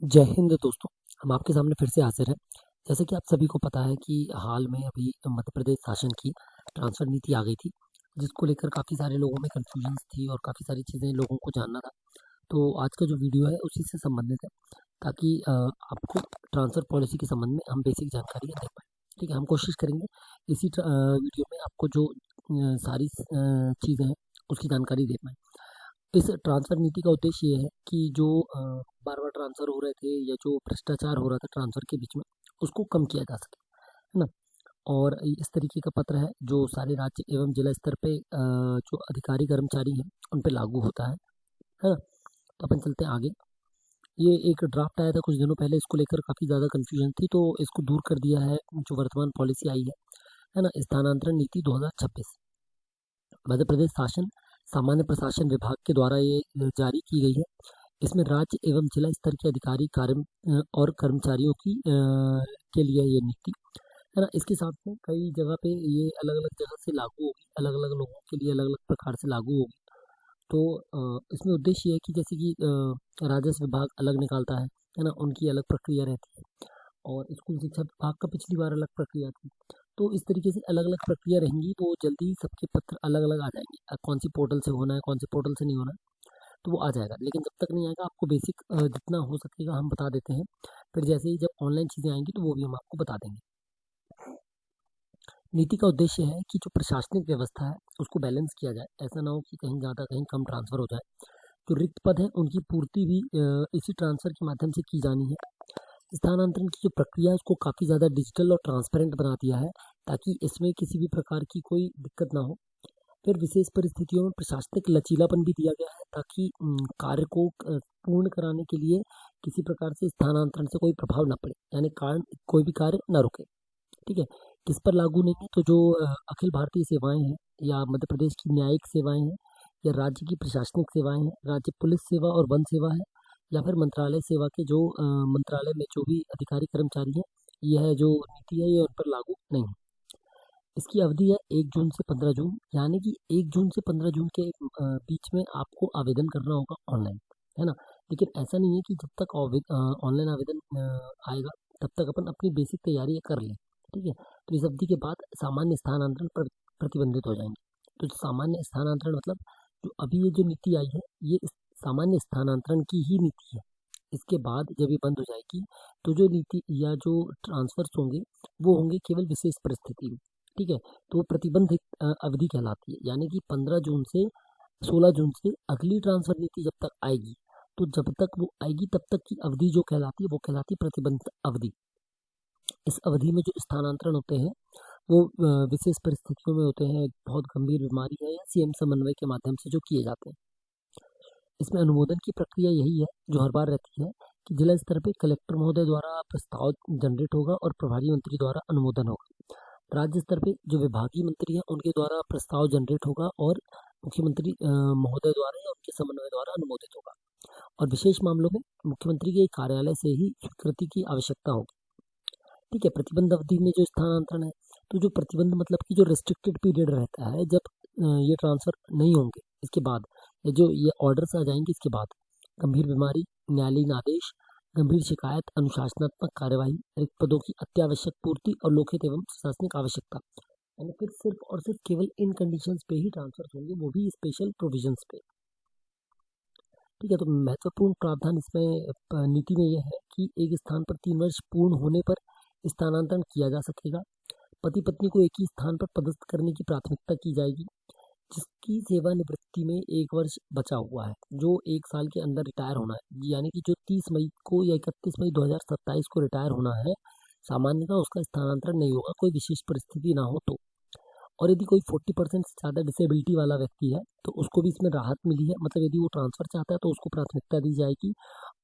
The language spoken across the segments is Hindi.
जय हिंद दोस्तों। हम आपके सामने फिर से हाजिर हैं। जैसे कि आप सभी को पता है कि हाल में अभी मध्य प्रदेश शासन की ट्रांसफ़र नीति आ गई थी, जिसको लेकर काफ़ी सारे लोगों में कन्फ्यूजन्स थी और काफ़ी सारी चीज़ें लोगों को जानना था। तो आज का जो वीडियो है उसी से संबंधित है, ताकि आपको ट्रांसफ़र पॉलिसी के संबंध में हम बेसिक जानकारी दे पाएँ। ठीक है, हम कोशिश करेंगे इसी वीडियो में आपको जो सारी चीज़ें हैं उसकी जानकारी दे पाएँ। इस ट्रांसफ़र नीति का उद्देश्य ये है कि जो बार-बार ट्रांसफ़र हो रहे थे या जो भ्रष्टाचार हो रहा था ट्रांसफ़र के बीच में, उसको कम किया जा सके, है ना? और इस तरीके का पत्र है जो सारे राज्य एवं जिला स्तर पे जो अधिकारी कर्मचारी हैं, उन पे लागू होता है ना? तो अपन चलते हैं आगे। ये एक ड्राफ्ट आया था कुछ दिनों पहले, इसको लेकर काफ़ी ज़्यादा कन्फ्यूजन थी, तो इसको दूर कर दिया है जो वर्तमान पॉलिसी आई है ना? स्थानांतरण नीति 2026। मध्य प्रदेश शासन सामान्य प्रशासन विभाग के द्वारा ये जारी की गई है। इसमें राज्य एवं जिला स्तर के अधिकारी और कर्मचारियों के लिए ये नीति है ना। इसके साथ में कई जगह पे ये अलग-अलग जगह से लागू होगी, अलग-अलग लोगों के लिए अलग-अलग प्रकार से लागू होगी। तो इसमें उद्देश्य ये है कि जैसे कि राजस्व विभाग अलग निकालता है ना? उनकी अलग प्रक्रिया रहती है और स्कूल शिक्षा विभाग का पिछली बार अलग प्रक्रिया थी। तो इस तरीके से अलग-अलग प्रक्रिया रहेंगी, तो जल्दी ही सबके पत्र अलग-अलग आ जाएँगे। कौन सी पोर्टल से होना है, कौन से पोर्टल से नहीं होना है, तो वो आ जाएगा। लेकिन जब तक नहीं आएगा आपको बेसिक जितना हो सकेगा हम बता देते हैं। फिर जैसे ही जब ऑनलाइन चीज़ें आएँगी तो वो भी हम आपको बता देंगे। नीति का उद्देश्य है कि जो प्रशासनिक व्यवस्था है उसको बैलेंस किया जाए। ऐसा ना हो कि कहीं ज़्यादा कहीं कम ट्रांसफ़र हो जाए। जो रिक्त पद हैं उनकी पूर्ति भी इसी ट्रांसफ़र के माध्यम से की जानी है। स्थानांतरण की जो प्रक्रिया है उसको काफ़ी ज़्यादा डिजिटल और ट्रांसपेरेंट बना दिया है, ताकि इसमें किसी भी प्रकार की कोई दिक्कत ना हो। फिर विशेष परिस्थितियों में प्रशासनिक लचीलापन भी दिया गया है, ताकि कार्य को पूर्ण कराने के लिए किसी प्रकार से स्थानांतरण से कोई प्रभाव ना पड़े, यानी कारण कोई भी कार्य ना रुके। ठीक है, किस पर लागू नहीं है, तो जो अखिल भारतीय सेवाएं हैं या मध्य प्रदेश की न्यायिक सेवाएं हैं या राज्य की प्रशासनिक सेवाएं हैं, राज्य पुलिस सेवा और वन सेवा है, या फिर मंत्रालय सेवा के जो मंत्रालय में जो भी अधिकारी कर्मचारी हैं, यह जो नीति है ये उन पर लागू नहीं है। इसकी अवधि है 1 जून से 15 जून, यानी कि 1 जून से 15 जून के बीच में आपको आवेदन करना होगा ऑनलाइन, है ना? लेकिन ऐसा नहीं है कि जब तक ऑनलाइन आवेदन आएगा तब तक अपन अपनी बेसिक तैयारी कर लें। ठीक है, तो इस अवधि के बाद सामान्य स्थानांतरण प्रतिबंधित हो जाएंगे। तो सामान्य स्थानांतरण मतलब जो अभी ये जो नीति आई है ये सामान्य स्थानांतरण की ही नीति है। इसके बाद जब ये बंद हो जाएगी तो जो नीति या जो ट्रांसफर्स होंगे वो होंगे केवल विशेष परिस्थिति में। ठीक है, तो वो प्रतिबंधित अवधि कहलाती है, यानी कि 15 जून से 16 जून से अगली ट्रांसफर नीति जब तक आएगी, तो जब तक वो आएगी तब तक की अवधि जो कहलाती है वो कहलाती है प्रतिबंधित अवधि। इस अवधि में जो स्थानांतरण होते हैं वो विशेष परिस्थितियों में होते हैं, बहुत गंभीर बीमारी है या सीएम समन्वय के माध्यम से जो किए जाते हैं। इसमें अनुमोदन की प्रक्रिया यही है जो हर बार रहती है कि जिला स्तर पे कलेक्टर महोदय द्वारा प्रस्ताव जनरेट होगा और प्रभारी मंत्री द्वारा अनुमोदन होगा। राज्य स्तर पे जो विभागीय मंत्री हैं उनके द्वारा प्रस्ताव जनरेट होगा और मुख्यमंत्री महोदय द्वारा या उनके समन्वय द्वारा अनुमोदित होगा। और विशेष मामलों में मुख्यमंत्री के कार्यालय से ही स्वीकृति की आवश्यकता होगी। ठीक है, प्रतिबंध अवधि में जो स्थानांतरण है, तो जो प्रतिबंध मतलब कि जो रिस्ट्रिक्टेड पीरियड रहता है जब ये ट्रांसफर नहीं होंगे, इसके बाद या जो ये ऑर्डर्स आ जाएंगे इसके बाद गंभीर बीमारी, न्यायालयीन आदेश, गंभीर शिकायत, अनुशासनात्मक कार्यवाही, रिक्त पदों की अत्यावश्यक पूर्ति और लोकहित एवं प्रशासनिक आवश्यकता, यानी फिर सिर्फ और सिर्फ केवल इन कंडीशंस पे ही ट्रांसफर होंगे, वो भी स्पेशल प्रोविजंस पे। ठीक है, तो महत्वपूर्ण प्रावधान इसमें नीति में यह है कि एक स्थान पर 3 वर्ष पूर्ण होने पर स्थानांतरण किया जा सकेगा। पति पत्नी को एक ही स्थान पर पदस्थ करने की प्राथमिकता की जाएगी। जिसकी सेवानिवृत्ति में 1 वर्ष बचा हुआ है, जो 1 साल के अंदर रिटायर होना है, यानी कि जो 30 मई को या 31 मई 2027 को रिटायर होना है, सामान्यतः उसका स्थानांतरण नहीं होगा, कोई विशेष परिस्थिति ना हो तो। और यदि कोई 40% से ज़्यादा डिसेबिलिटी वाला व्यक्ति है तो उसको भी इसमें राहत मिली है, मतलब यदि वो ट्रांसफर चाहता है तो उसको प्राथमिकता दी जाएगी।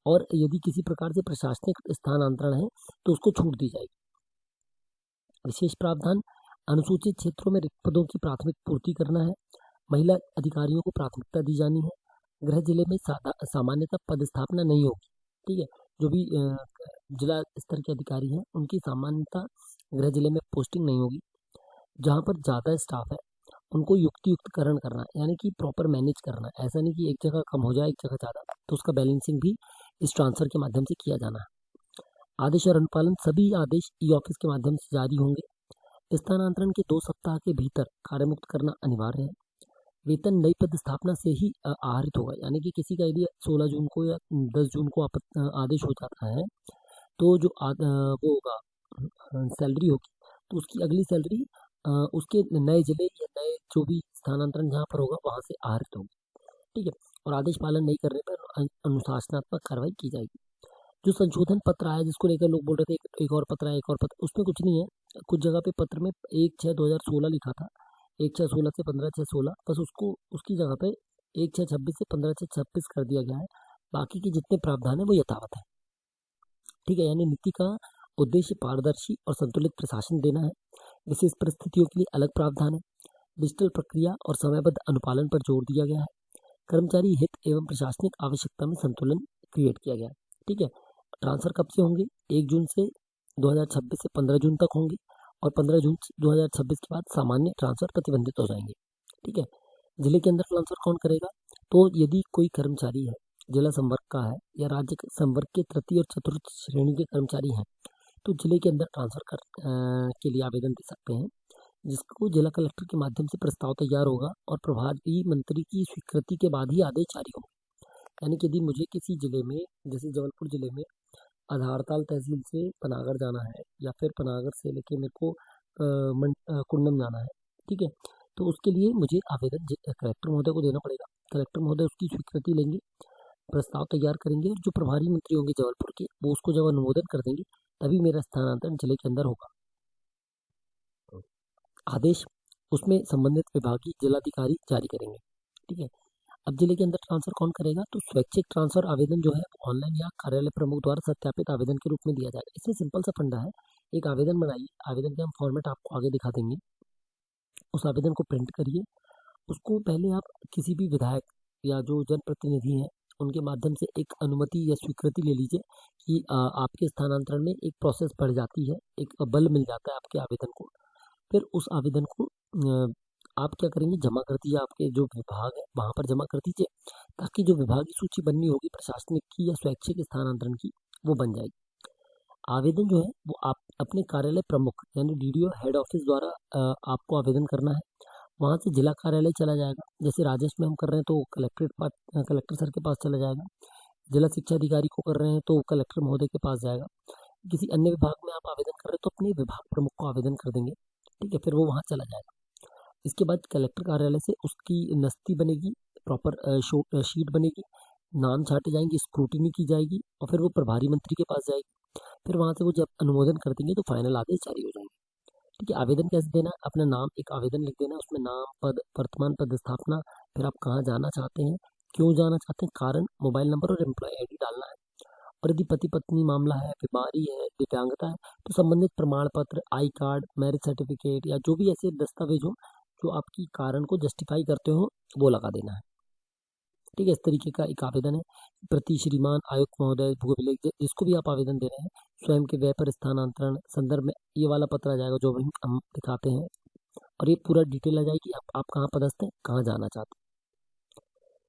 और यदि किसी प्रकार से प्रशासनिक स्थानांतरण है तो उसको छूट दी जाएगी। विशेष प्रावधान, अनुसूचित क्षेत्रों में रिक्त पदों की प्राथमिक पूर्ति करना है, महिला अधिकारियों को प्राथमिकता दी जानी है, गृह जिले में सामान्यतः पदस्थापना नहीं होगी। ठीक है, जो भी जिला स्तर के अधिकारी हैं उनकी सामान्यतः गृह जिले में पोस्टिंग नहीं होगी। जहाँ पर ज़्यादा स्टाफ है उनको युक्तियुक्तकरण करना, यानी कि प्रॉपर मैनेज करना, ऐसा नहीं कि एक जगह कम हो जाए एक जगह ज़्यादा, तो उसका बैलेंसिंग भी इस ट्रांसफर के माध्यम से किया जाना है। आदेश और अनुपालन सभी आदेश ई ऑफिस के माध्यम से जारी होंगे। स्थानांतरण के 2 सप्ताह के भीतर कार्यमुक्त करना अनिवार्य है। वेतन नई पदस्थापना से ही आहरित होगा, यानी कि किसी का यदि 16 जून को या 10 जून को आदेश हो जाता है तो जो वो होगा सैलरी होगी, तो उसकी अगली सैलरी उसके नए जिले या नए जो भी स्थानांतरण जहाँ पर होगा वहाँ से आहरित होगी। ठीक है, और आदेश पालन नहीं करने पर अनुशासनात्मक कार्रवाई की जाएगी। जो संशोधन पत्र आया जिसको लेकर लोग बोल रहे थे एक और पत्र है, एक और पत्र, उसमें कुछ नहीं है। कुछ जगह पे पत्र में 1/6/2016 लिखा था, 1/6/16 से 15/6/16, बस उसको उसकी जगह पे 1/6/26 से 15/6/26 कर दिया गया है। बाकी के जितने प्रावधान है वो यथावत है। ठीक है, यानी नीति का उद्देश्य पारदर्शी और संतुलित प्रशासन देना है। विशेष परिस्थितियों के लिए अलग प्रावधान है। डिजिटल प्रक्रिया और समयबद्ध अनुपालन पर जोर दिया गया है। कर्मचारी हित एवं प्रशासनिक आवश्यकता में संतुलन क्रिएट किया गया है। ठीक है, ट्रांसफर कब से होंगे? 1 जून से 2026 से 15 जून तक होंगे, और 15 जून 2026 के बाद सामान्य ट्रांसफर प्रतिबंधित हो जाएंगे। ठीक है, जिले के अंदर ट्रांसफर कौन करेगा? तो यदि कोई कर्मचारी है, जिला संवर्ग का है या राज्य संवर्ग के तृतीय और चतुर्थ श्रेणी के कर्मचारी हैं, तो जिले के अंदर ट्रांसफर के लिए आवेदन दे सकते हैं, जिसको जिला कलेक्टर के माध्यम से प्रस्ताव तैयार होगा और प्रभारी मंत्री की स्वीकृति के बाद ही आदेश जारी होगा। यानी कि यदि मुझे किसी जिले में, जैसे जबलपुर जिले में आधारताल तहसील से पनागढ़ जाना है, या फिर पनागढ़ से लेके मेरे को कुंडम जाना है, ठीक है, तो उसके लिए मुझे आवेदन कलेक्टर महोदय को देना पड़ेगा। कलेक्टर महोदय उसकी स्वीकृति लेंगे, प्रस्ताव तैयार करेंगे, और जो प्रभारी मंत्री होंगे जबलपुर के, वो उसको जब अनुमोदन कर देंगे तभी मेरा स्थानांतरण जिले के अंदर होगा। आदेश उसमें संबंधित विभागीय जिलाधिकारी जारी करेंगे। ठीक है, अब जिले के अंदर ट्रांसफर कौन करेगा? तो स्वैच्छिक ट्रांसफर आवेदन जो है ऑनलाइन या कार्यालय प्रमुख द्वारा सत्यापित आवेदन के रूप में दिया जाएगा। इसमें सिंपल सा फंडा है, एक आवेदन बनाइए, आवेदन के हम फॉर्मेट आपको आगे दिखा देंगे, उस आवेदन को प्रिंट करिए, उसको पहले आप किसी भी विधायक या जो जनप्रतिनिधि हैं उनके माध्यम से एक अनुमति या स्वीकृति ले लीजिए कि आपके स्थानांतरण में एक प्रोसेस बढ़ जाती है, एक बल मिल जाता है आपके आवेदन को। फिर उस आवेदन को आप क्या करेंगे, जमा कर दीजिए, आपके जो विभाग है वहाँ पर जमा कर दीजिए, ताकि जो विभाग की सूची बननी होगी प्रशासनिक की या स्वैच्छिक स्थानांतरण की, वो बन जाएगी। आवेदन जो है वो आप अपने कार्यालय प्रमुख यानी डीडीओ हेड ऑफिस द्वारा आपको आवेदन करना है। वहाँ से जिला कार्यालय चला जाएगा, जैसे राजस्व में हम कर रहे हैं तो कलेक्टर सर के पास चला जाएगा। जिला शिक्षा अधिकारी को कर रहे हैं तो कलेक्टर महोदय के पास जाएगा। किसी अन्य विभाग में आप आवेदन कर रहे हैं तो अपने विभाग प्रमुख को आवेदन कर देंगे। ठीक है, फिर वो वहाँ चला जाएगा। इसके बाद कलेक्टर कार्यालय से उसकी नस्ती बनेगी, प्रॉपर शीट बनेगी, नाम छाटे जाएंगे, स्क्रूटिनी की जाएगी, और फिर वो प्रभारी मंत्री के पास जाएगी। फिर वहाँ से वो जब अनुमोदन कर देंगे तो फाइनल आदेश जारी हो जाएंगे। ठीक है, आवेदन कैसे देना है? अपना नाम, एक आवेदन लिख देना, उसमें नाम, पद, वर्तमान पदस्थापना, फिर आप कहाँ जाना चाहते हैं, क्यों जाना चाहते हैं, कारण, मोबाइल नंबर और एम्प्लॉय आईडी डालना है। और यदि पति पत्नी मामला है, बीमारी है, दिव्यांगता है, तो संबंधित प्रमाण पत्र, आई कार्ड, मैरिज सर्टिफिकेट या जो भी ऐसे दस्तावेज हो जो आपकी कारण को जस्टिफाई करते हो, वो लगा देना है। ठीक है, इस तरीके का एक आवेदन है। प्रति श्रीमान आयुक्त महोदय भू अभिलेख, जिसको भी आप आवेदन दे रहे हैं, स्वयं के व्यय पर स्थानांतरण संदर्भ में ये वाला पत्र आ जाएगा जो हम दिखाते हैं, और ये पूरा डिटेल आ जाएगी आप कहाँ पदस्थ हैं, कहाँ जाना चाहते हैं।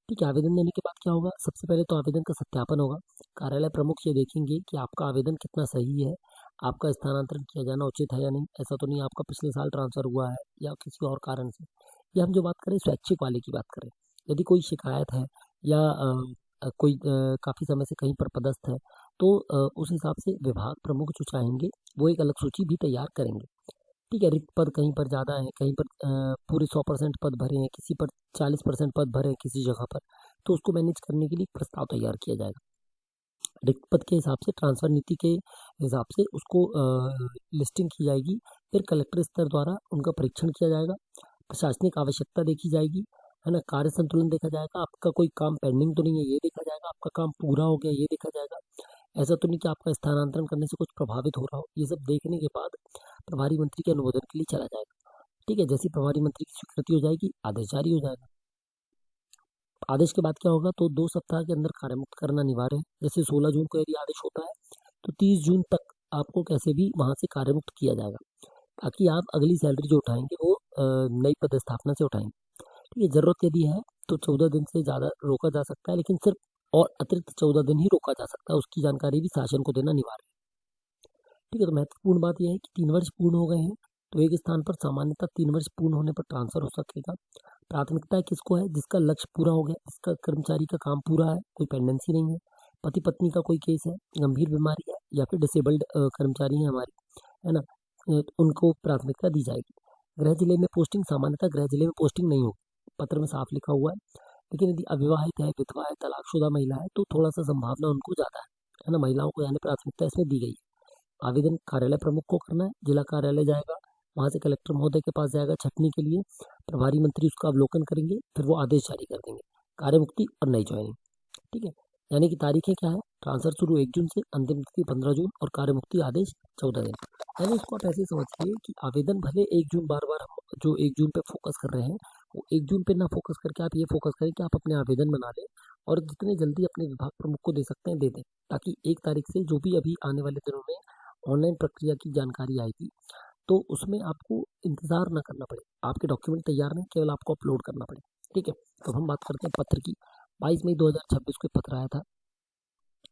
ठीक है, आवेदन देने के बाद क्या होगा? सबसे पहले तो आवेदन का सत्यापन होगा। कार्यालय प्रमुख ये देखेंगे कि आपका आवेदन कितना सही है, आपका स्थानांतरण किया जाना उचित है या नहीं। ऐसा तो नहीं आपका पिछले साल ट्रांसफर हुआ है या किसी और कारण से। ये हम जो बात करें स्वैच्छिक वाले की बात करें। यदि कोई शिकायत है या कोई काफ़ी समय से कहीं पर पदस्थ है, तो उस हिसाब से विभाग प्रमुख जो चाहेंगे वो एक अलग सूची भी तैयार करेंगे। ठीक है, रिक्त पद कहीं पर ज़्यादा है, कहीं पर पूरे 100% पद भरे हैं, किसी पर 40% पद भरे हैं किसी जगह पर, तो उसको मैनेज करने के लिए प्रस्ताव तैयार किया जाएगा। रिक्त पद के हिसाब से, ट्रांसफर नीति के हिसाब से उसको लिस्टिंग की जाएगी। फिर कलेक्टर स्तर द्वारा उनका परीक्षण किया जाएगा, प्रशासनिक आवश्यकता देखी जाएगी, है ना, कार्य संतुलन देखा जाएगा, आपका कोई काम पेंडिंग तो नहीं है ये देखा जाएगा, आपका काम पूरा हो गया ये देखा जाएगा, ऐसा तो नहीं कि आपका स्थानांतरण करने से कुछ प्रभावित हो रहा हो। ये सब देखने के बाद प्रभारी मंत्री के अनुमोदन के लिए चला जाएगा। ठीक है, जैसी प्रभारी मंत्री की स्वीकृति हो जाएगी, आदेश जारी हो जाएगा। आदेश के बाद क्या होगा? तो 2 सप्ताह के अंदर कार्यमुक्त करना अनिवार्य है। जैसे 16 जून को यदि आदेश होता है तो 30 जून तक आपको कैसे भी वहाँ से कार्यमुक्त किया जाएगा, ताकि आप अगली सैलरी जो उठाएंगे वो नई पदस्थापना से उठाएंगे। ठीक है, ज़रूरत यदि है तो 14 दिन से ज़्यादा रोका जा सकता है, लेकिन सिर्फ और अतिरिक्त 14 दिन ही रोका जा सकता है, उसकी जानकारी भी शासन को देना अनिवार्य है। ठीक है, तो महत्वपूर्ण बात यह है कि 3 वर्ष पूर्ण हो गए हैं तो एक स्थान पर सामान्यतः 3 वर्ष पूर्ण होने पर ट्रांसफर हो सकेगा। प्राथमिकता किसको है? जिसका लक्ष्य पूरा हो गया, जिसका कर्मचारी का काम पूरा है, कोई पेंडेंसी नहीं है, पति पत्नी का कोई केस है, गंभीर बीमारी है या फिर डिसेबल्ड कर्मचारी है हमारे, है ना, उनको प्राथमिकता दी जाएगी। गृह जिले में पोस्टिंग, सामान्यतः गृह जिले में पोस्टिंग नहीं होगी, पत्र में साफ लिखा हुआ है। लेकिन यदि अविवाहित है, विधवा है, तलाकशुदा महिला है तो थोड़ा सा संभावना उनको ज़्यादा है ना, महिलाओं को यानी प्राथमिकता इसमें दी गई है। आवेदन कार्यालय प्रमुख को करना है, जिला कार्यालय जाएगा, वहाँ से कलेक्टर महोदय के पास जाएगा छटनी के लिए, प्रभारी मंत्री उसका अवलोकन करेंगे, फिर वो आदेश जारी कर देंगे, कार्यमुक्ति और नई ज्वाइनिंग। ठीक है, यानी कि तारीखें क्या है? ट्रांसफर शुरू 1 जून से, अंतिम तिथि 15 जून और कार्यमुक्ति आदेश 14 दिन। यानी इसको आप ऐसे समझिए कि आवेदन भले 1 जून, बार बार हम जो 1 जून पे फोकस कर रहे हैं वो 1 जून पे ना फोकस करके आप ये फोकस करें कि आप अपने आवेदन बना लें और जितने जल्दी अपने विभाग प्रमुख को दे सकते हैं दे दें, ताकि 1 तारीख से जो भी अभी आने वाले दिनों में ऑनलाइन प्रक्रिया की जानकारी आएगी तो उसमें आपको इंतज़ार ना करना पड़े, आपके डॉक्यूमेंट तैयार नहीं, केवल आपको अपलोड करना पड़े। ठीक है, तो हम बात करते हैं पत्र की। 22 मई 2026 को पत्र आया था।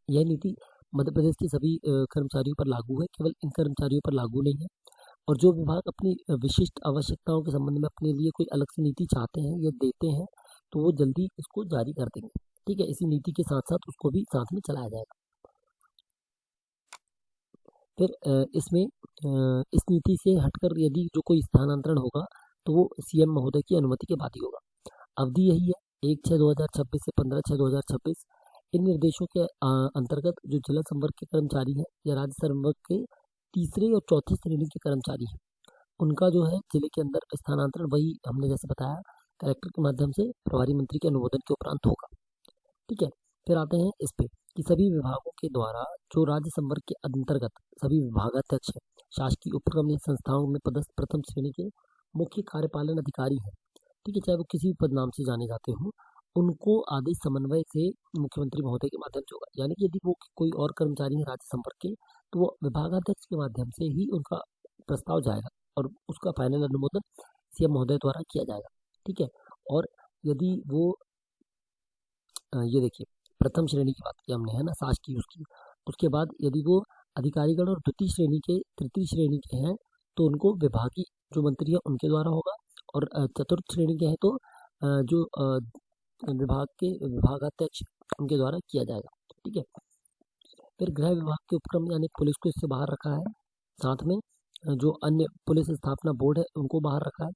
यह नीति मध्य प्रदेश के सभी कर्मचारियों पर लागू है, केवल इन कर्मचारियों पर लागू नहीं है। और जो विभाग अपनी विशिष्ट आवश्यकताओं के संबंध में अपने लिए कोई अलग से नीति चाहते हैं या देते हैं तो वो जल्दी इसको जारी कर देंगे। ठीक है, इसी नीति के साथ साथ उसको भी साथ में चलाया जाएगा। फिर इसमें इस नीति से हटकर यदि जो कोई स्थानांतरण होगा तो वो सीएम महोदय की अनुमति के बाद ही होगा। अवधि यही है, 1/6/2026 से 15/6/2026। इन निर्देशों के अंतर्गत जो जिला संवर्ग के कर्मचारी हैं या राज्य संवर्ग के तीसरे और चौथे श्रेणी के कर्मचारी हैं उनका जो है जिले के अंदर स्थानांतरण वही हमने जैसे बताया कलेक्टर के माध्यम से प्रभारी मंत्री के अनुमोदन के उपरांत होगा। ठीक है, फिर आते हैं इस पे कि सभी विभागों के द्वारा जो राज्य संवर्ग के अंतर्गत सभी विभागाध्यक्ष हैं, शासकीय उपक्रम या संस्थाओं में पदस्थ प्रथम श्रेणी के मुख्य कार्यपालन अधिकारी हैं, ठीक है, चाहे वो किसी भी पद नाम से जाने जाते हों, उनको आदेश समन्वय से मुख्यमंत्री महोदय के माध्यम से होगा। यानी कि यदि वो कोई और कर्मचारी है राज्य संपर्क के तो वो विभागाध्यक्ष के माध्यम से ही उनका प्रस्ताव जाएगा और उसका फाइनल अनुमोदन सीएम महोदय द्वारा किया जाएगा। ठीक है, और यदि वो ये देखिए प्रथम श्रेणी की बात की हमने, है ना, शासकीय उसकी, उसके बाद यदि वो अधिकारीगण और द्वितीय श्रेणी के तृतीय श्रेणी के हैं तो उनको विभागीय जो मंत्री है उनके द्वारा होगा और चतुर्थ श्रेणी के हैं तो जो विभाग के विभागाध्यक्ष उनके द्वारा किया जाएगा। ठीक है, फिर गृह विभाग के उपक्रम यानी पुलिस को इससे बाहर रखा है, साथ में जो अन्य पुलिस स्थापना बोर्ड है उनको बाहर रखा है।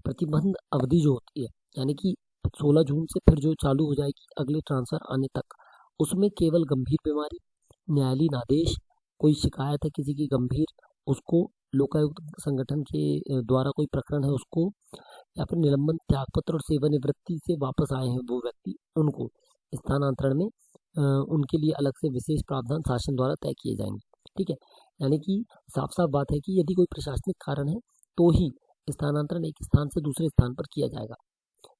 प्रतिबंध अवधि जो होती है यानी कि 16 जून से फिर जो चालू हो जाएगी अगले ट्रांसफर आने तक, उसमें केवल गंभीर बीमारी, न्यायालयीन आदेश, कोई शिकायत है किसी की गंभीर, उसको लोकायुक्त संगठन के द्वारा कोई प्रकरण है उसको, या फिर निलंबन, त्यागपत्र और सेवानिवृत्ति से वापस आए हैं वो व्यक्ति, उनको स्थानांतरण में उनके लिए अलग से विशेष प्रावधान शासन द्वारा तय किए जाएंगे। ठीक है, यानी कि साफ साफ बात है कि यदि कोई प्रशासनिक कारण है तो ही स्थानांतरण एक स्थान से दूसरे स्थान पर किया जाएगा,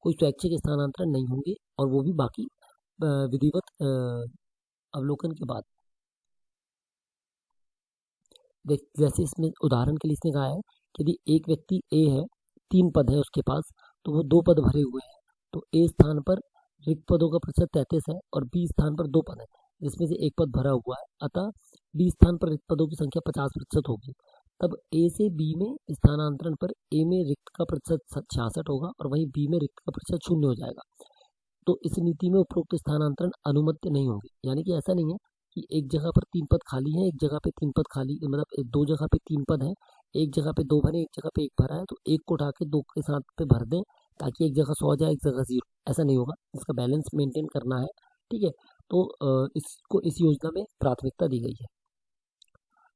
कोई स्वैच्छिक स्थानांतरण नहीं होंगे और वो भी बाकी विधिवत अवलोकन के बाद। जैसे इसमें उदाहरण के लिए इसने कहा है कि यदि एक व्यक्ति ए है, 3 पद है उसके पास तो वो 2 पद भरे हुए हैं तो ए स्थान पर रिक्त पदों का प्रतिशत 33 है और बी स्थान पर 2 पद है जिसमें से 1 पद भरा हुआ है, अतः बी स्थान पर रिक्त पदों की संख्या 50% होगी। तब ए से बी में स्थानांतरण पर ए में रिक्त का प्रतिशत 66 होगा और वहीं बी में रिक्त का प्रतिशत 0 हो जाएगा। तो इस नीति में उपरोक्त स्थानांतरण अनुमति नहीं होंगे, यानी कि ऐसा नहीं है कि एक जगह पर 3 पद खाली हैं, एक जगह पे 3 पद खाली, मतलब 2 जगह पे 3 पद हैं, एक जगह पे 2 भरे, एक जगह पे 1 भरा है तो एक को उठा के 2 के साथ पे भर दें ताकि एक जगह 100 हो जाए, एक जगह 0, ऐसा नहीं होगा, इसका बैलेंस मेंटेन करना है। ठीक है, तो इसको इस योजना में प्राथमिकता दी गई है।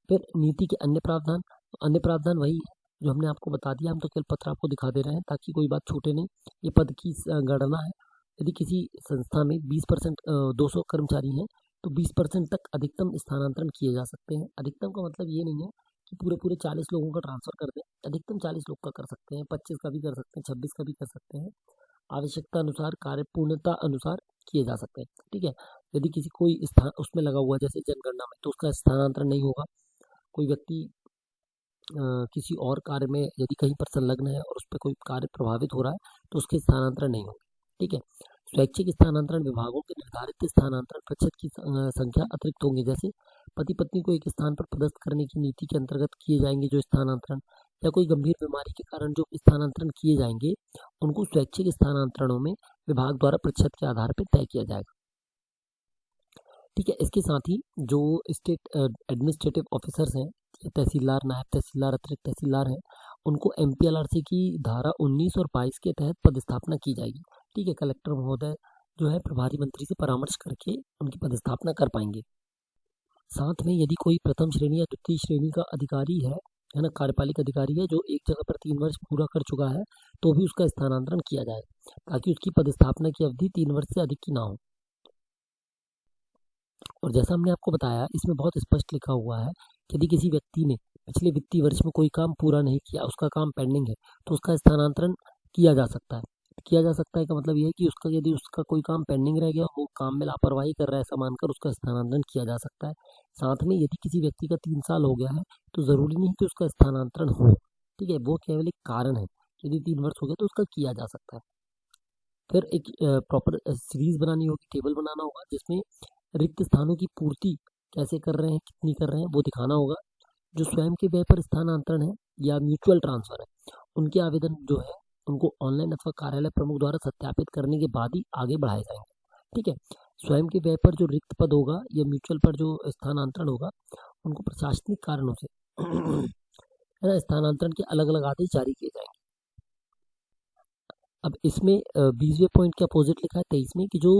फिर नीति के अन्य प्रावधान, अन्य प्रावधान वही है जो हमने आपको बता दिया, हम तो केवल पत्र आपको दिखा दे रहे हैं ताकि कोई बात छूटे नहीं। ये पद की गणना है, यदि किसी संस्था में 20% 200 कर्मचारी हैं तो 20% तक अधिकतम स्थानांतरण किए जा सकते हैं। अधिकतम का मतलब ये नहीं है कि पूरे पूरे 40 लोगों का ट्रांसफर कर दें, अधिकतम 40 लोग का कर सकते हैं, 25 का भी कर सकते हैं, 26 का भी कर सकते हैं, आवश्यकता अनुसार कार्य पूर्णता अनुसार किए जा सकते हैं। ठीक है, यदि किसी कोई स्थान उसमें लगा हुआ जैसे जनगणना में तो उसका स्थानांतरण नहीं होगा। कोई व्यक्ति किसी और कार्य में यदि कहीं पर संलग्न है और उस पर कोई कार्य प्रभावित हो रहा है तो उसके स्थानांतरण नहीं होंगे। ठीक है, स्वैच्छिक स्थानांतरण विभागों के निर्धारित स्थानांतरण प्रतिशत की संख्या अतिरिक्त होंगे। जैसे पति पत्नी को एक स्थान पर पदस्थ करने की नीति के अंतर्गत किए जाएंगे जो स्थानांतरण, या कोई गंभीर बीमारी के कारण जो स्थानांतरण किए जाएंगे उनको स्वैच्छिक स्थानांतरणों में विभाग द्वारा प्रतिशत के आधार पर तय किया जाएगा। ठीक है, इसके साथ ही जो स्टेट एडमिनिस्ट्रेटिव ऑफिसर्स हैं, तहसीलदार, नायब तहसीलदार, अतिरिक्त तहसीलदार हैं, उनको MPLRC की धारा 19 और 22 के तहत पदस्थापना की जाएगी। ठीक है, कलेक्टर महोदय जो है प्रभारी मंत्री से परामर्श करके उनकी पदस्थापना कर पाएंगे। साथ में यदि कोई प्रथम श्रेणी या द्वितीय श्रेणी का अधिकारी है ना, कार्यपालिक अधिकारी है, जो एक जगह पर 3 वर्ष पूरा कर चुका है, तो भी उसका स्थानांतरण किया जाएगा ताकि उसकी पदस्थापना की अवधि 3 वर्ष से अधिक की ना हो। और जैसा हमने आपको बताया, इसमें बहुत स्पष्ट लिखा हुआ है कि यदि किसी व्यक्ति ने पिछले वित्तीय वर्ष में कोई काम पूरा नहीं किया, उसका काम पेंडिंग है, तो उसका स्थानांतरण किया जा सकता है। किया जा सकता है का मतलब यह है कि यदि उसका कोई काम पेंडिंग रह गया, वो काम में लापरवाही कर रहा है, ऐसा मानकर उसका स्थानांतरण किया जा सकता है। साथ में यदि किसी व्यक्ति का 3 साल हो गया है, तो ज़रूरी नहीं कि उसका स्थानांतरण हो। ठीक है, वो केवल एक कारण है। यदि 3 वर्ष हो गया तो उसका किया जा सकता है। फिर एक प्रॉपर सीरीज बनानी होगी, टेबल बनाना होगा, जिसमें रिक्त स्थानों की पूर्ति कैसे कर रहे हैं, कितनी कर रहे हैं, वो दिखाना होगा। जो स्वयं के व्यय पर स्थानांतरण है या म्यूचुअल ट्रांसफर है, उनके आवेदन जो है उनको ऑनलाइन अथवा कार्यालय प्रमुख द्वारा सत्यापित करने के बाद ही आगे बढ़ाए जाएंगे। ठीक है, स्वयं के व्यय पर जो रिक्त पद होगा या म्यूचुअल पर जो स्थानांतरण होगा, उनको प्रशासनिक कारणों से है ना, स्थानांतरण के अलग अलग आदेश जारी किए जाएंगे। अब इसमें 20वें पॉइंट के अपोजिट लिखा है 23 में कि जो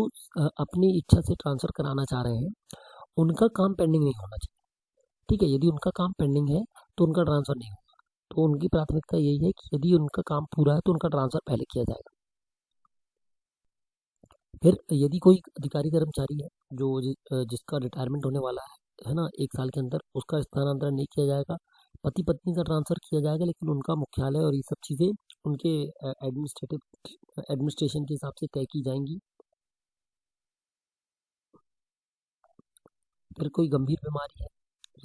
अपनी इच्छा से ट्रांसफर कराना चाह रहे हैं, उनका काम पेंडिंग नहीं होना चाहिए। ठीक है, यदि उनका काम पेंडिंग है तो उनका ट्रांसफर नहीं होगा। तो उनकी प्राथमिकता यही है कि यदि उनका काम पूरा है तो उनका ट्रांसफर पहले किया जाएगा। फिर यदि कोई अधिकारी कर्मचारी है जो जिसका रिटायरमेंट होने वाला है ना, 1 साल के अंदर, उसका स्थानांतरण नहीं किया जाएगा। पति पत्नी का ट्रांसफर किया जाएगा, लेकिन उनका मुख्यालय और ये सब चीज़ें उनके एडमिनिस्ट्रेशन के हिसाब से तय की जाएंगी। फिर कोई गंभीर बीमारी है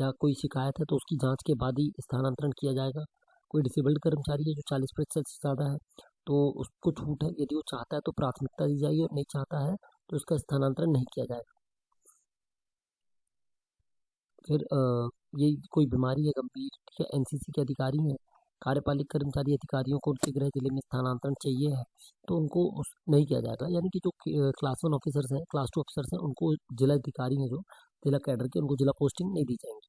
या कोई शिकायत है तो उसकी जांच के बाद ही स्थानांतरण किया जाएगा। कोई डिसेबल्ड कर्मचारी है जो 40% से ज़्यादा है, तो उसको छूट है, यदि वो चाहता है तो प्राथमिकता दी जाएगी, और नहीं चाहता है तो उसका स्थानांतरण नहीं किया जाएगा। फिर ये कोई बीमारी है गंभीर, ठीक है, NCC के अधिकारी हैं, कार्यपालिक कर्मचारी अधिकारियों को उनके गृह जिले में स्थानांतरण चाहिए है, तो उनको नहीं किया जाएगा। यानी कि जो क्लास 1 ऑफिसर्स हैं, क्लास 2 ऑफिसर्स हैं, उनको जिला अधिकारी हैं जो जिला कैडर के, उनको जिला पोस्टिंग नहीं दी जाएंगी।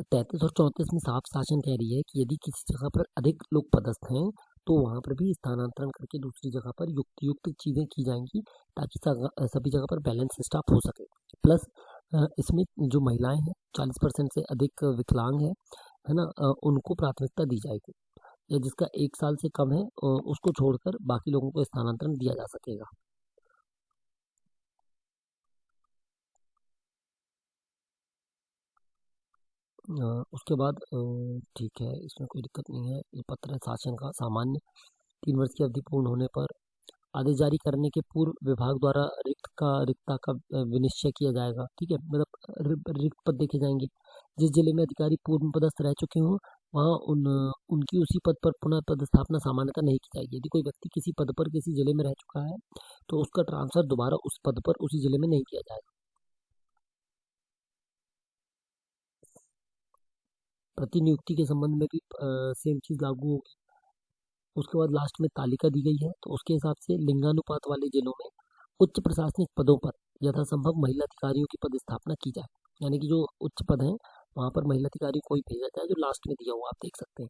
33 और 34 में साफ शासन कह रही है कि यदि किसी जगह पर अधिक लोग पदस्थ हैं तो वहाँ पर भी स्थानांतरण करके दूसरी जगह पर युक्त चीज़ें की जाएंगी, ताकि सभी जगह पर बैलेंस स्टाफ हो सके। प्लस इसमें जो महिलाएं हैं, 40% से अधिक विकलांग है ना, उनको प्राथमिकता दी जाएगी, या जिसका 1 साल से कम है उसको छोड़कर बाकी लोगों को स्थानांतरण दिया जा सकेगा। उसके बाद ठीक है, इसमें कोई दिक्कत नहीं है। ये पत्र है शासन का सामान्य। 3 वर्ष की अवधि पूर्ण होने पर आदेश जारी करने के पूर्व विभाग द्वारा रिक्तता का विनिश्चय किया जाएगा। ठीक है, मतलब रिक्त पद देखे जाएंगे। जिस जिले में अधिकारी पूर्व पदस्थ रह चुके हों, वहाँ उनकी उसी पद पर पुनः पदस्थापना सामान्यतः नहीं की जाएगी। यदि कोई व्यक्ति किसी पद पर किसी जिले में रह चुका है तो उसका ट्रांसफर दोबारा उस पद पर उसी जिले में नहीं किया जाएगा। प्रतिनियुक्ति के संबंध में भी सेम चीज़ लागू होगी। उसके बाद लास्ट में तालिका दी गई है, तो उसके हिसाब से लिंगानुपात वाले जिलों में उच्च प्रशासनिक पदों पर यथासंभव महिला अधिकारियों की पदस्थापना की जाए। यानी कि जो उच्च पद हैं वहाँ पर महिला अधिकारी को ही भेजा जाए, जो लास्ट में दिया हुआ आप देख सकते हैं।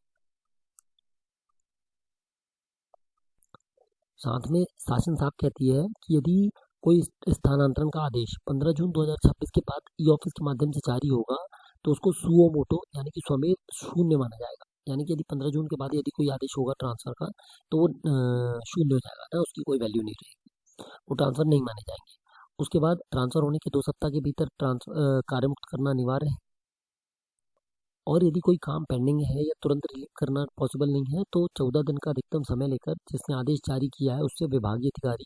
साथ में शासन साफ कहती है कि यदि कोई स्थानांतरण का आदेश 15 जून 2026 के बाद ई ऑफिस के माध्यम से जारी होगा तो उसको सुओ मोटो यानी कि स्वमेव शून्य माना जाएगा। यानी कि यदि 15 जून के बाद यदि कोई आदेश होगा ट्रांसफर का तो वो शून्य हो जाएगा ना, उसकी कोई वैल्यू नहीं रहेगी, वो ट्रांसफर नहीं माने जाएंगे। उसके बाद ट्रांसफर होने के 2 सप्ताह के भीतर कार्य मुक्त करना अनिवार्य है। और यदि कोई काम पेंडिंग है या तुरंत रिलीव करना पॉसिबल नहीं है तो 14 दिन का अधिकतम समय लेकर जिसने आदेश जारी किया है उससे विभागीय अधिकारी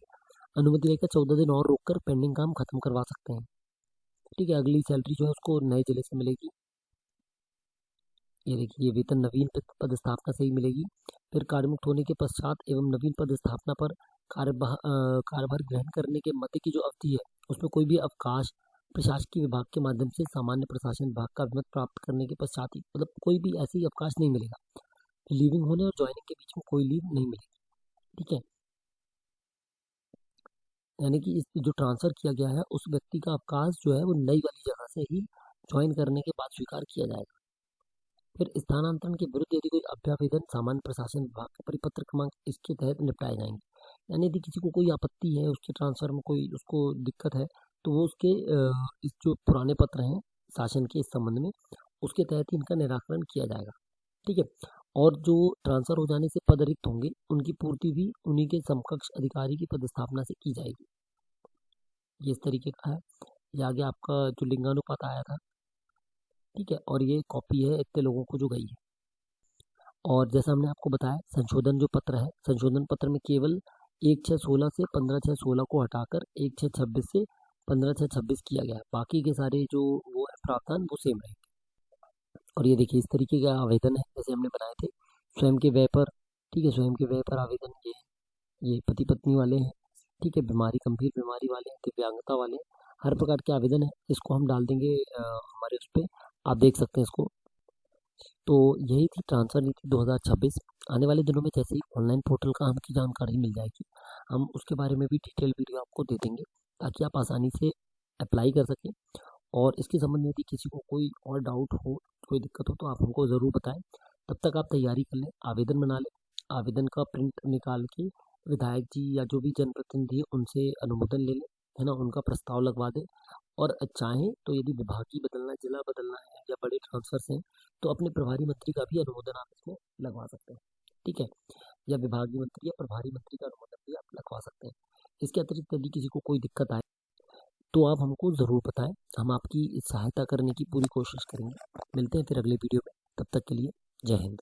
अनुमति लेकर 14 दिन और रोककर पेंडिंग काम खत्म करवा सकते हैं। ठीक है, अगली सैलरी जो है उसको नए जिले से मिलेगी। ये देखिए, वेतन नवीन पदस्थापना से ही मिलेगी। फिर कार्यमुक्त होने के पश्चात एवं नवीन पद स्थापना पर कार्यभार ग्रहण करने के मध्य की जो अवधि है उसमें कोई भी अवकाश प्रशासकीय विभाग के माध्यम से सामान्य प्रशासन विभाग का अनुमति प्राप्त करने के पश्चात ही, मतलब कोई भी ऐसी अवकाश नहीं मिलेगा। लीविंग होने और ज्वाइनिंग के बीच में कोई लीव नहीं मिलेगी। ठीक है, यानी कि इस जो ट्रांसफर किया गया है उस व्यक्ति का अवकाश जो है वो नई वाली जगह से ही ज्वाइन करने के बाद स्वीकार किया जाएगा। फिर स्थानांतरण के विरुद्ध यदि कोई अभ्यावेदन सामान्य प्रशासन विभाग के परिपत्र क्रमांक इसके तहत निपटाए जाएंगे। यानी यदि किसी को कोई आपत्ति है, उसके ट्रांसफर में कोई उसको दिक्कत है, तो वो उसके इस जो पुराने पत्र हैं शासन के इस संबंध में, उसके तहत ही इनका निराकरण किया जाएगा। ठीक है, और जो ट्रांसफर हो जाने से पद रिक्त होंगे उनकी पूर्ति भी उन्हीं के समकक्ष अधिकारी की पदस्थापना से की जाएगी। ये इस तरीके का है। ये आगे आपका जो लिंगानुपात आया था, ठीक है, और ये कॉपी है इतने लोगों को जो गई है। और जैसा हमने आपको बताया, संशोधन जो पत्र है, संशोधन पत्र में केवल 1/6/16 से 15/6/16 को हटाकर 1/6/26 से 15/6/26 किया गया है। बाकी के सारे जो वो है प्रावधान वो सेम रहेंगे। और ये देखिए इस तरीके का आवेदन है जैसे हमने बनाए थे स्वयं के व्यय पर। ठीक है, स्वयं के व्यय पर आवेदन ये पति पत्नी वाले हैं। ठीक है, बीमारी गंभीर बीमारी वाले हैं, दिव्यांगता वाले हैं, हर प्रकार के आवेदन है। इसको हम डाल देंगे हमारे उस पर, आप देख सकते हैं इसको। तो यही थी ट्रांसफर नीति 2026। आने वाले दिनों में जैसे ही ऑनलाइन पोर्टल का हमकी जानकारी मिल जाएगी, हम उसके बारे में भी डिटेल वीडियो आपको दे देंगे ताकि आप आसानी से अप्लाई कर सकें। और इसके संबंध में यदि किसी को कोई और डाउट हो, कोई दिक्कत हो, तो आप हमको ज़रूर बताएं। तब तक आप तैयारी कर लें, आवेदन बना लें, आवेदन का प्रिंट निकाल के विधायक जी या जो भी जनप्रतिनिधि है उनसे अनुमोदन ले लें, है ना, उनका प्रस्ताव लगवा दें। और चाहें तो यदि विभागीय बदलना, जिला बदलना है या बड़े ट्रांसफर्स हैं, तो अपने प्रभारी मंत्री का भी अनुमोदन आप इसमें लगवा सकते हैं। ठीक है, या विभागीय मंत्री या प्रभारी मंत्री का अनुमोदन भी आप लगवा सकते हैं। इसके अतिरिक्त यदि किसी को कोई दिक्कत आए तो आप हमको ज़रूर बताएं, हम आपकी सहायता करने की पूरी कोशिश करेंगे। मिलते हैं फिर अगले वीडियो में, तब तक के लिए जय हिंद।